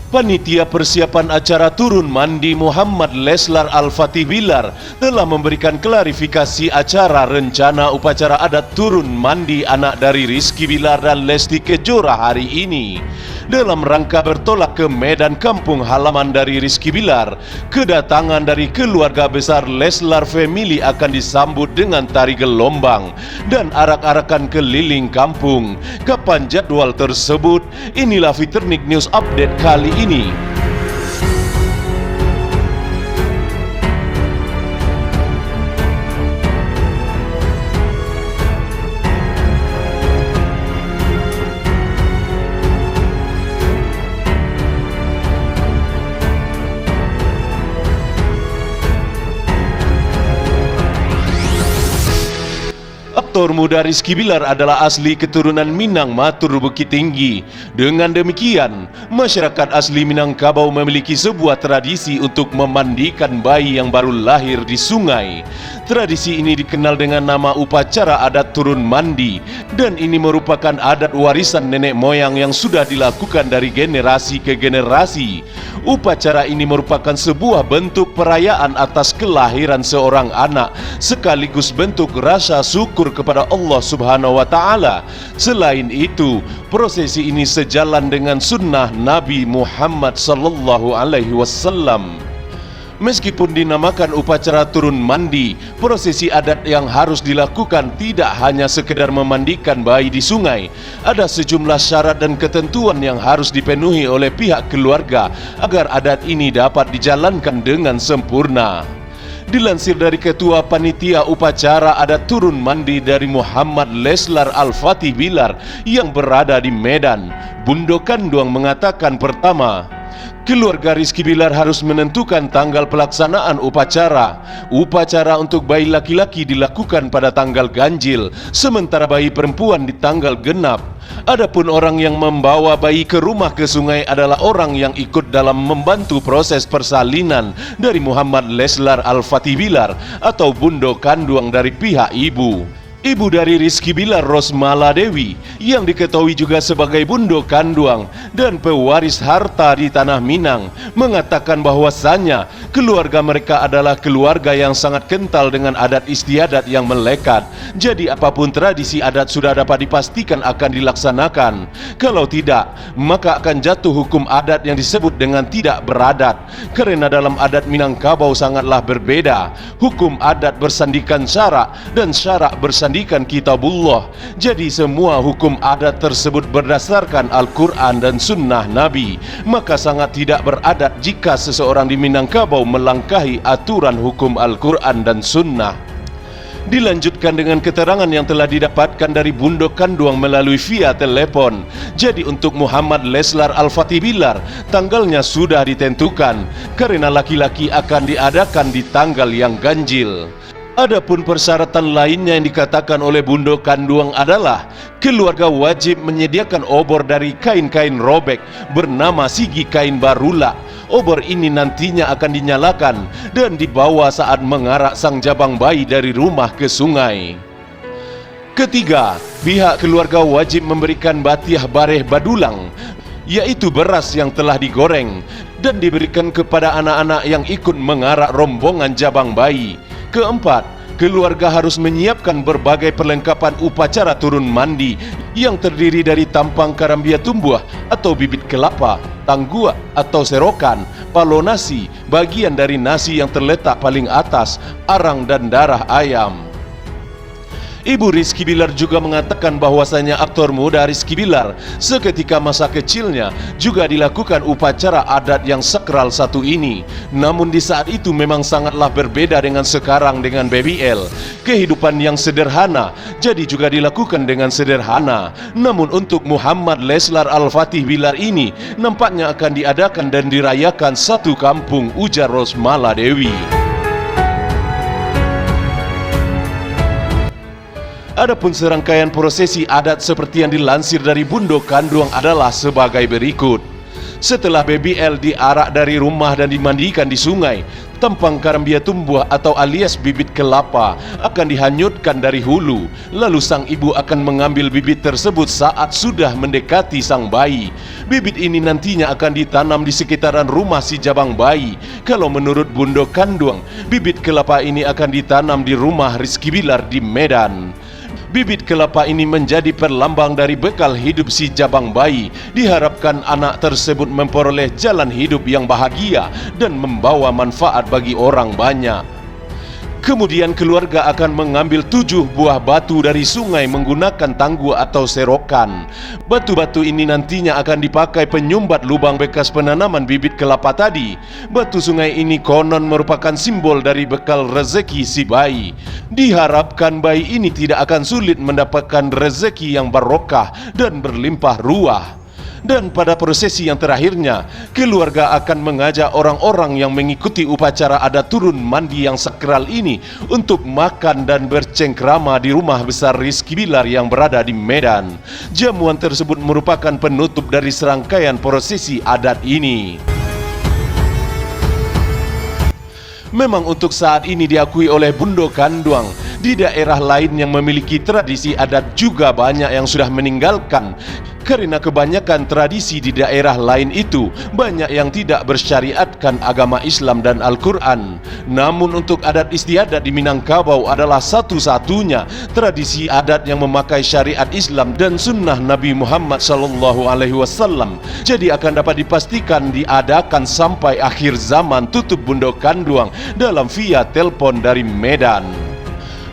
Panitia persiapan acara turun mandi Muhammad Leslar Al-Fatih Bilar telah memberikan klarifikasi acara rencana upacara adat turun mandi anak dari Rizky Bilar dan Lesti Kejora hari ini. Dalam rangka bertolak ke Medan, kampung halaman dari Rizky Bilar, kedatangan dari keluarga besar Leslar Family akan disambut dengan tari gelombang dan arak-arakan keliling kampung. Kapan jadwal tersebut? Inilah Fiturnik News Update kali ini. Aktor muda Rizky Bilar adalah asli keturunan Minang Matur Bukit Tinggi. Dengan demikian, masyarakat asli Minangkabau memiliki sebuah tradisi untuk memandikan bayi yang baru lahir di sungai. Tradisi ini dikenal dengan nama upacara adat turun mandi, dan ini merupakan adat warisan nenek moyang yang sudah dilakukan dari generasi ke generasi. Upacara ini merupakan sebuah bentuk perayaan atas kelahiran seorang anak, sekaligus bentuk rasa syukur kepada Allah Subhanahu wa Ta'ala. Selain itu, prosesi ini sejalan dengan sunnah Nabi Muhammad sallallahu alaihi wasallam. Meskipun dinamakan upacara turun mandi, prosesi adat yang harus dilakukan tidak hanya sekedar memandikan bayi di sungai. Ada sejumlah syarat dan ketentuan yang harus dipenuhi oleh pihak keluarga agar adat ini dapat dijalankan dengan sempurna. Dilansir dari Ketua Panitia Upacara Adat Turun Mandi dari Muhammad Leslar Al-Fatih Bilar yang berada di Medan, Bundo Kanduang mengatakan, pertama, keluarga Rizky Bilar harus menentukan tanggal pelaksanaan upacara. Upacara untuk bayi laki-laki dilakukan pada tanggal ganjil, sementara bayi perempuan di tanggal genap. Adapun orang yang membawa bayi ke rumah ke sungai adalah orang yang ikut dalam membantu proses persalinan dari Muhammad Leslar Al-Fatih Bilar atau Bundo Kanduang dari pihak ibu. Ibu dari Rizky Bilar, Rosmala Dewi, yang diketahui juga sebagai Bundo Kanduang dan pewaris harta di Tanah Minang, mengatakan bahwasannya keluarga mereka adalah keluarga yang sangat kental dengan adat istiadat yang melekat. Jadi apapun tradisi adat sudah dapat dipastikan akan dilaksanakan. Kalau tidak, maka akan jatuh hukum adat yang disebut dengan tidak beradat. Karena dalam adat Minangkabau sangatlah berbeda. Hukum adat bersandikan syarak dan syarak bersandikan kitabullah. Jadi semua hukum adat tersebut berdasarkan Al-Quran dan Sunnah Nabi. Maka sangat tidak beradat jika seseorang di Minangkabau melangkahi aturan hukum Al-Quran dan Sunnah. Dilanjutkan dengan keterangan yang telah didapatkan dari Bundo Kanduang melalui via telepon. Jadi untuk Muhammad Leslar Al-Fatih Bilar, tanggalnya sudah ditentukan karena laki-laki akan diadakan di tanggal yang ganjil. Adapun persyaratan lainnya yang dikatakan oleh Bundo Kanduang adalah keluarga wajib menyediakan obor dari kain-kain robek bernama sigi kain barula. Obor ini nantinya akan dinyalakan dan dibawa saat mengarak sang jabang bayi dari rumah ke sungai. Ketiga, pihak keluarga wajib memberikan batiah bareh badulang, yaitu beras yang telah digoreng, dan diberikan kepada anak-anak yang ikut mengarak rombongan jabang bayi. Keempat, keluarga harus menyiapkan berbagai perlengkapan upacara turun mandi yang terdiri dari tampang karambia tumbuh atau bibit kelapa, tanggua atau serokan, palo nasi, bagian dari nasi yang terletak paling atas, arang dan darah ayam. Ibu Rizky Bilar juga mengatakan bahwasanya aktor muda Rizky Bilar seketika masa kecilnya juga dilakukan upacara adat yang sakral satu ini. Namun di saat itu memang sangatlah berbeda dengan sekarang dengan BBL. Kehidupan yang sederhana jadi juga dilakukan dengan sederhana. Namun untuk Muhammad Leslar Al-Fatih Bilar ini nampaknya akan diadakan dan dirayakan satu kampung, ujar Rosmala Dewi. Adapun serangkaian prosesi adat seperti yang dilansir dari Bundo Kanduang adalah sebagai berikut. Setelah BBL diarak dari rumah dan dimandikan di sungai, Tampang karambia tumbuh atau alias bibit kelapa akan dihanyutkan dari hulu, lalu sang ibu akan mengambil bibit tersebut saat sudah mendekati sang bayi. Bibit ini nantinya akan ditanam di sekitaran rumah si jabang bayi. Kalau menurut Bundo Kanduang, bibit kelapa ini akan ditanam di rumah Rizky Bilar di Medan. Bibit kelapa ini menjadi perlambang dari bekal hidup si jabang bayi. Diharapkan anak tersebut memperoleh jalan hidup yang bahagia dan membawa manfaat bagi orang banyak. Kemudian keluarga akan mengambil 7 buah batu dari sungai menggunakan tangguh atau serokan. Batu-batu ini nantinya akan dipakai penyumbat lubang bekas penanaman bibit kelapa tadi. Batu sungai ini konon merupakan simbol dari bekal rezeki si bayi. Diharapkan bayi ini tidak akan sulit mendapatkan rezeki yang barokah dan berlimpah ruah. Dan pada prosesi yang terakhirnya, keluarga akan mengajak orang-orang yang mengikuti upacara adat turun mandi yang sakral ini untuk makan dan bercengkrama di rumah besar Rizky Bilar yang berada di Medan. Jamuan tersebut merupakan penutup dari serangkaian prosesi adat ini. Memang untuk saat ini diakui oleh Bundo Kanduang, di daerah lain yang memiliki tradisi adat juga banyak yang sudah meninggalkan. Karena kebanyakan tradisi di daerah lain itu banyak yang tidak bersyariatkan agama Islam dan Al-Quran. Namun untuk adat istiadat di Minangkabau adalah satu-satunya tradisi adat yang memakai syariat Islam dan sunnah Nabi Muhammad SAW. Jadi akan dapat dipastikan diadakan sampai akhir zaman, tutup Bundo Kanduang dalam via telepon dari Medan.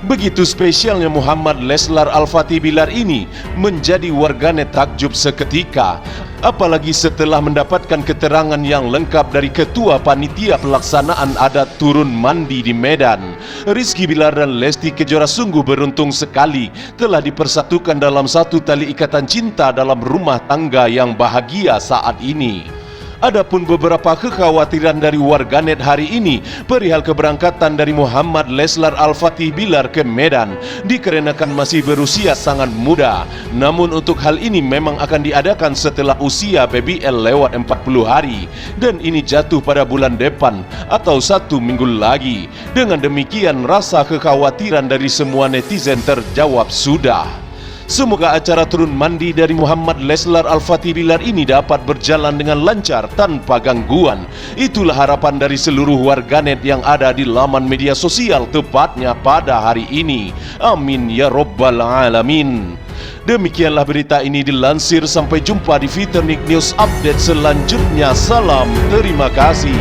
Begitu spesialnya Muhammad Leslar Al-Fatih Bilar ini menjadi warganet takjub seketika, apalagi setelah mendapatkan keterangan yang lengkap dari Ketua Panitia Pelaksanaan Adat Turun Mandi di Medan. Rizky Bilar dan Lesti Kejora sungguh beruntung sekali telah dipersatukan dalam satu tali ikatan cinta dalam rumah tangga yang bahagia saat ini. Adapun beberapa kekhawatiran dari warganet hari ini perihal keberangkatan dari Muhammad Leslar Al-Fatih Bilar ke Medan dikarenakan masih berusia sangat muda. Namun untuk hal ini memang akan diadakan setelah usia BBL lewat 40 hari dan ini jatuh pada bulan depan atau 1 minggu lagi. Dengan demikian rasa kekhawatiran dari semua netizen terjawab sudah. Semoga acara turun mandi dari Muhammad Leslar Al-Fatih Bilar ini dapat berjalan dengan lancar tanpa gangguan. Itulah harapan dari seluruh warganet yang ada di laman media sosial tepatnya pada hari ini. Amin ya Rabbal Alamin. Demikianlah berita ini dilansir. Sampai jumpa di Fiturnik News Update selanjutnya. Salam, terima kasih.